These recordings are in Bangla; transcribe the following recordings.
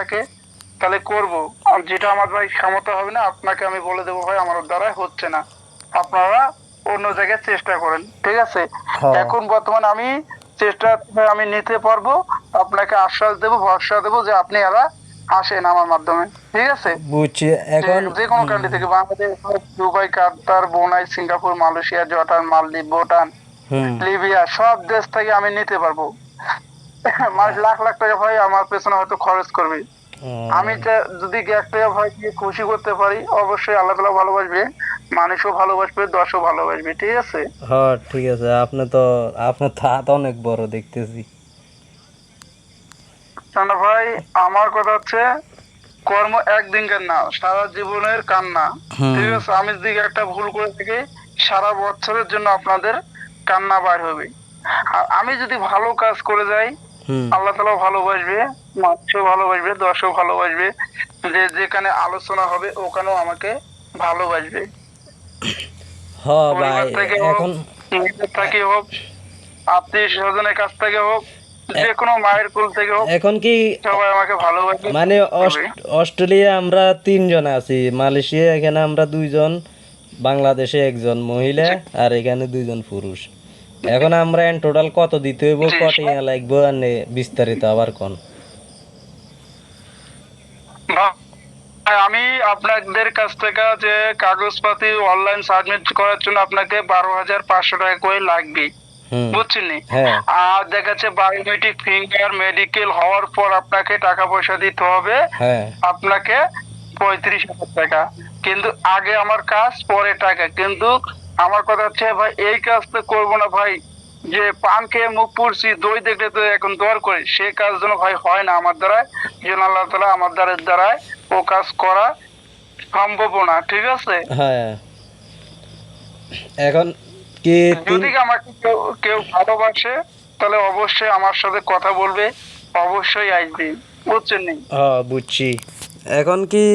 থাকে তাহলে করব। আর যেটা আমার ভাই ক্ষমতা হবে না আপনাকে আমি বলে দেবো ভাই আমার দ্বারা হচ্ছে না, আপনারা অন্য জায়গায় চেষ্টা করেন, ঠিক আছে? হ্যাঁ, এখন বর্তমানে আমি চেষ্টা আমি নিতে পারবো, আপনাকে আশ্বাস দেবো, ভরসা দেবো যে আপনি এরা আসেন আমার মাধ্যমে, ঠিক আছে? বুঝছি। যে এখন যে কোনো কান্ট্রি থেকে, বাংলাদেশ হোক, দুবাই, কাতার, ব্রুনাই, সিঙ্গাপুর, মালয়েশিয়া, জর্ডান, মালদ্বীপ, ভুটান, হুম লিবিয়া, সব দেশ থেকে আমি নিতে পারবো। মানুষ লাখ লাখ টাকা ভাই আমার পেছনে হয়তো খরচ করবে, আমি যদি একটা ভাই দিয়ে খুশি করতে পারি, অবশ্যই আল্লাহ তাআলা ভালোবাসবে, মানুষও ভালোবাসবে, দশও ভালোবাসবে, ঠিক আছে? হ্যাঁ, ঠিক আছে। আপনার তো হাত অনেক বড় দেখতেছি। কেন ভাই, আমার কথা হচ্ছে কর্ম একদিনকার না, সারা জীবনের কান্না, হুম ঠিক আছে? আমি যদি একটা ভুল করে থাকি, সারা বছরের জন্য আপনাদের কান্না বার হবে। আর আমি যদি ভালো কাজ করে যাই, হুম আল্লাহ তাআলা ভালোবাসবে, মানুষও ভালোবাসবে, দশও ভালোবাসবে, যে যেখানে আলোচনা হবে ওখানেও আমাকে ভালোবাসবে। হ ভাই। পরিবার থেকে হোক, এখন নিজের থেকে হোক, আত্মীয় স্বজনের কাছ থেকে হোক, যে কোনো মায়ের কোল থেকে হোক, এখন কি সবাই আমাকে ভালোবাসবে, মানে করবে। অস্ট্রেলিয়া আমরা 3 জন আছি, মালয়েশিয়া এখানে আমরা 2 জন, বাংলাদেশে একজন মহিলা, জি, আর এখানে 2 জন পুরুষ। এখন আমরা টোটাল কত দিতে হইব, জি, কটিয়া লাগবো, আর বিস্তারিত আবার কোন। ভাই, আমি আপনাদের কাছ থেকে যে কাগজপাতি অনলাইন সাবমিট করার জন্য আপনাকে 12,500 টাকা করে লাগবে, হুম বুঝছেন নি? হ্যাঁ আর দেখাচ্ছে বায়োমেট্রিক ফিঙ্গার মেডিকেল হওয়ার পর আপনাকে টাকা পয়সা দিতে হবে, হ্যাঁ আপনাকে 35,000 টাকা। কিন্তু আগে আমার কাজ পরে টাকা, কিন্তু আমার কথা হচ্ছে ভাই এই কাজ তো করবো না ভাই, যে পান খেয়ে মুখ পুড়ছি, দই দেখলে তো এখন দর করে, সে কাজ যেন ভাই হয় না আমার দ্বারা, যেন আল্লাহ তাআলা আমার দ্বারায় ও কাজ করা সম্ভব না, ঠিক আছে? হ্যাঁ। এখন কি তিন যদি আমাকে কেউ কেউ ভালোবাসে তাহলে অবশ্যই আমার সাথে কথা বলবে, অবশ্যই আসবে, বুঝছেন নি? বুঝছি। এখন কি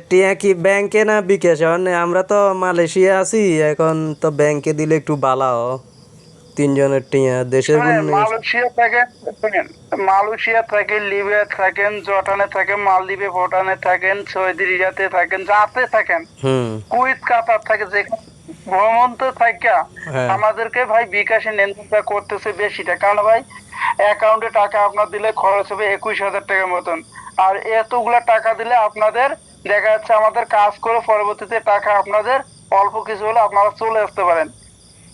টিয়া কি ব্যাংকে না বিকাশে? মানে আমরা তো মালয়েশিয়া আছি, এখন তো ব্যাংকে দিলে একটু ভালো। 3 জনের টিয়া দেশের শোনেন, গুণ। মালয়েশিয়া থাকেন, শোনেন, মালয়েশিয়া থাকেন, লিবিয়া থাকেন, জর্ডানে থাকেন, মালদ্বীপে, ভুটানে থাকেন, সৌদি আরবে থাকেন, যাতে থাকেন, হুম কুয়েত, কাতার থাকে, যেখানে ভ্রমণ তো থাকা, হ্যাঁ আমাদেরকে ভাই বিকাশে লেনদেনটা করতেছে বেশিটা, কারণ ভাই অ্যাকাউন্টে টাকা আপনার দিলে খরচ হবে 21,000 টাকার মতন। আর এতগুলা টাকা দিলে আপনাদের দেখা যাচ্ছে আমাদের কাজ করে পরবর্তীতে টাকা আপনাদের অল্প কিছু হলে আপনারা চলে আসতে পারেন,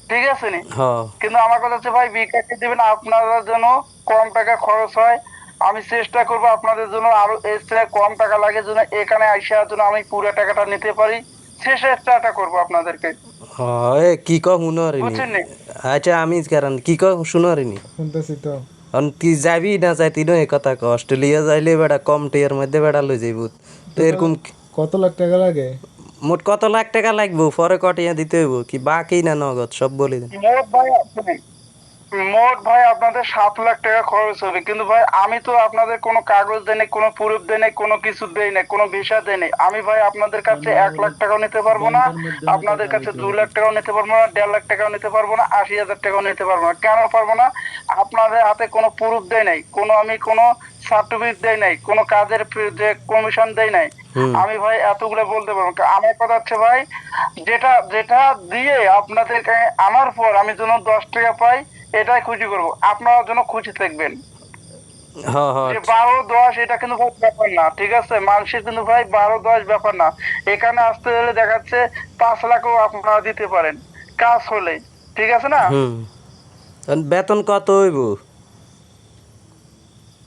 ঠিক আছে নি? হ কিন্তু আমার কথা হচ্ছে ভাই বিকাশে দিবেন, আপনারা যেন কম টাকা খরচ হয়। আমি চেষ্টা করবো আপনাদের জন্য আরো এর চেয়ে কম টাকা লাগে যেন এখানে আইসার জন্য আমি পুরো টাকাটা নিতে পারি, সে চেষ্টাটা করবো আপনাদেরকে, হ কি শুনো নি। বুঝছেন নি? আচ্ছা, আমি কারণ কি শুনো নি। শুনতেছি তো। এখন তুই যাবি না যাইতি না, এই কথা অস্ট্রেলিয়া যাইলে বেড়া কম টিয়ার মধ্যে বেড়া লই যাইব। তো টোটাল এরকম কত লাখ টাকা লাগে? মোট কত লাখ টাকা লাগবো, পরে কটিয়া দিতে হইব, কি বাকি না নগদ সব বলি দেন। মোট ভাই মোট ভাই আপনাদের 7 লাখ টাকা খরচ হবে, কিন্তু ভাই আমি তো আপনাদের কোনো কাগজ দেই নাই, কোনো প্রুফ দেই নাই, কোনো কিছু দেই নাই, কোনো ভিসা দেই নাই। আমি ভাই আপনাদের কাছে মানে 1 লাখ টাকাও নিতে পারবো না, ব্যাংকের মাধ্যমে আপনাদের টাকা কাছে দিতে হবে। 2 লাখ টাকাও নিতে পারবো না, 1.5 লাখ টাকাও নিতে পারবো না, 80,000 টাকাও নিতে পারবো না। কেন পারবো না? আপনাদের হাতে কোনো প্রুফ দেই নাই, আমি কোনো সার্টিফিকেট দেই নাই, কোনো কাজের যে কমিশন দেই নাই। হুম আমি ভাই এতগুলো বলতে পারবো না। আমার কথা হচ্ছে ভাই, যেটা যেটা দিয়ে আপনাদেরকে আনার পর আমি যেন 10 টাকা পাই, এটাই খুশি করব, আপনারা যেন খুশি থাকবেন। হ হ যে 12-10 এটা কিন্তু ভাই ব্যাপার না, ঠিক আছে? মানুষের কিন্তু ভাই 12-10 ব্যাপার না, এখানে আসতে হলে দেখাচ্ছে 5 লাখও আপনারা দিতে পারেন কাজ হলে, ঠিক আছে না? হুম। এখন বেতন কত হইব?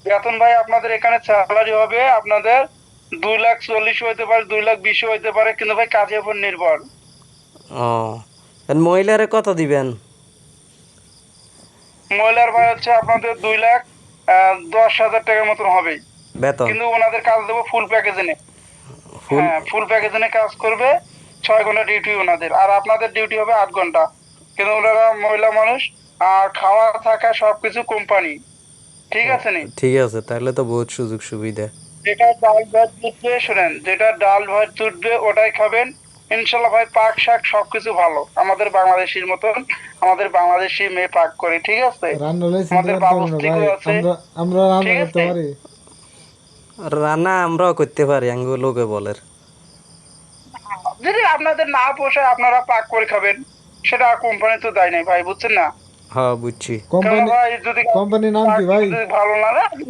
বেতন ভাই আপনাদের এখানে স্যালারি হবে আপনাদের 2,40,000 হইতে পারে, 2,20,000 হইতে পারে, কিন্তু ভাই কাজের উপর নির্ভর। ও, এখন মহিলারে কত দিবেন মহিলার ভাই হচ্ছে আপনাদের 2,10,000 টাকার মতন হবে, বেতন? কিন্তু ওনাদের কাজ দেবো ফুল প্যাকেজে। ফুল? হ্যাঁ, ফুল প্যাকেজে কাজ করবে, 6 ঘন্টা ডিউটি ওনাদের, আর আপনাদের ডিউটি হবে 8 ঘন্টা, কিন্তু ওনারা মহিলা মানুষ, আর খাওয়া থাকা সবকিছু কোম্পানি, ঠিক ও, আছে নি? ঠিক আছে, তাহলে তো বহুত সুযোগ সুবিধা। যেটা ডাল ভাত জুটবে, শোনেন, যেটা ডাল ভাত জুটবে ওটাই খাবেন, ইনশাল্লাহ ভাই। পাক শাক সবকিছু ভালো, আমাদের বাংলাদেশির মতন, আমাদের বাংলাদেশি মেয়ে পাক করে, ঠিক আছে? রান্না হলে চিনতে আমাদের পারতে হবে না ভাই। বাবুস্তিকও আছে, আমরা আমরা রান্না ঠিক করতে আছে? পারি। রান্না আমরাও করতে পারি আঙ্গু লোকে বলের। যদি আপনাদের না পোষায় আপনারা পাক করে খাবেন, সেটা কোম্পানি তো দায় নাই ভাই, বুঝছেন না? হ্যাঁ বুঝছি। কারণ কোম্পানি ভাই যদি কোম্পানির নাম কি ভাই? যদি ভালো না লাগে,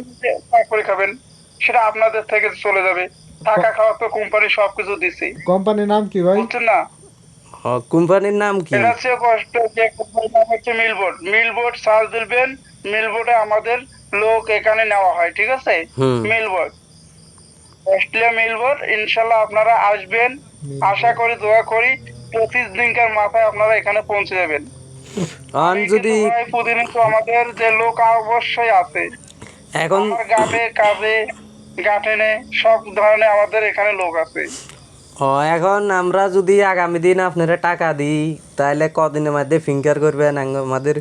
পাক করে খাবেন, সেটা আপনাদের থেকে চলে যাবে। থাকা খাওয়া তো কোম্পানি সবকিছু দিচ্ছে, কোম্পানির নাম কি ভাই? বুঝছেন না? কোম্পানির নাম কি? এটা হচ্ছে কষ্ট, যে কোম্পানির নাম হচ্ছে মিলবোর্ড। মিলবোর্ড সার্চ দিবেন, মিলবোর্ডে আমাদের লোক এখানে নেওয়া হয়, ঠিক আছে? হুম। মিলবোর্ড, অস্ট্রেলিয়া মিলবোর্ড, ইনশাল্লাহ আপনারা আসবেন। আশা করি, দোয়া করি 25 দিনকার মাথায় আপনারা এখানে পৌঁছে যাবেন। অন যদি ভাই প্রতিনিয়ত আমাদের যে লোক অবশ্যই আছে, এখন আমার গ্রামে কাজে গাঠেনে সব ধরনের আমাদের এখানে লোক আছে। এখন আমরা যদি আগামী দিন আপনারা টাকা দিই তাহলে কদিনের মধ্যে ফিঙ্গার করবেন? আমাদের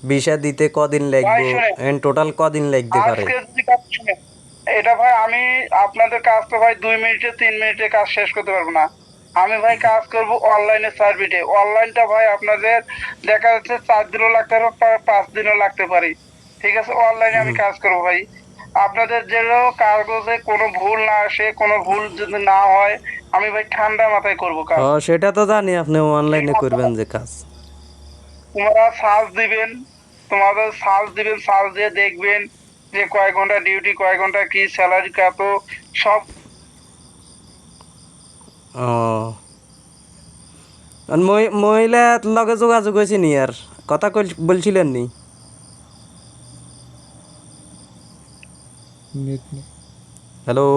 ভিসা দিতে কদিন লাগবে? শুনেন। এন্ড টোটাল কদিন লাগতে পারে? আজকে যদি কাজ শুনেন, এটা ভাই আমি আপনাদের কাজ তো ভাই 2 মিনিটে 3 মিনিটে কাজ শেষ করতে পারবো না। আমি ভাই কাজ করব অনলাইনে সার্ভিসে। অনলাইনটা ভাই আপনাদের দেখা যাচ্ছে 4 দিনও লাগতে পারে, 5 দিনও লাগতে পারে, ঠিক আছে? অনলাইনে আমি কাজ করব ভাই। আপনাদের যেন কাগজে কোনো ভুল না আসে, কোনো ভুল যদি না হয়, আমি ভাই ঠান্ডা মাথায় করব কাজ। সেটা তো জানি আপনি অনলাইনে করবেন যে কাজ। তোমরা সার্চ দিবেন, তোমাদের সার্চ দিবেন, সার্চ দিয়ে দেখবেন যে কয় ঘন্টা ডিউটি, কয় ঘন্টা কি স্যালারি কত, সব ও আর মহিলার লগে যোগাযোগ হয়েছে নি? আর কথা বলছিলেন নি? নেট নেই। হ্যালো।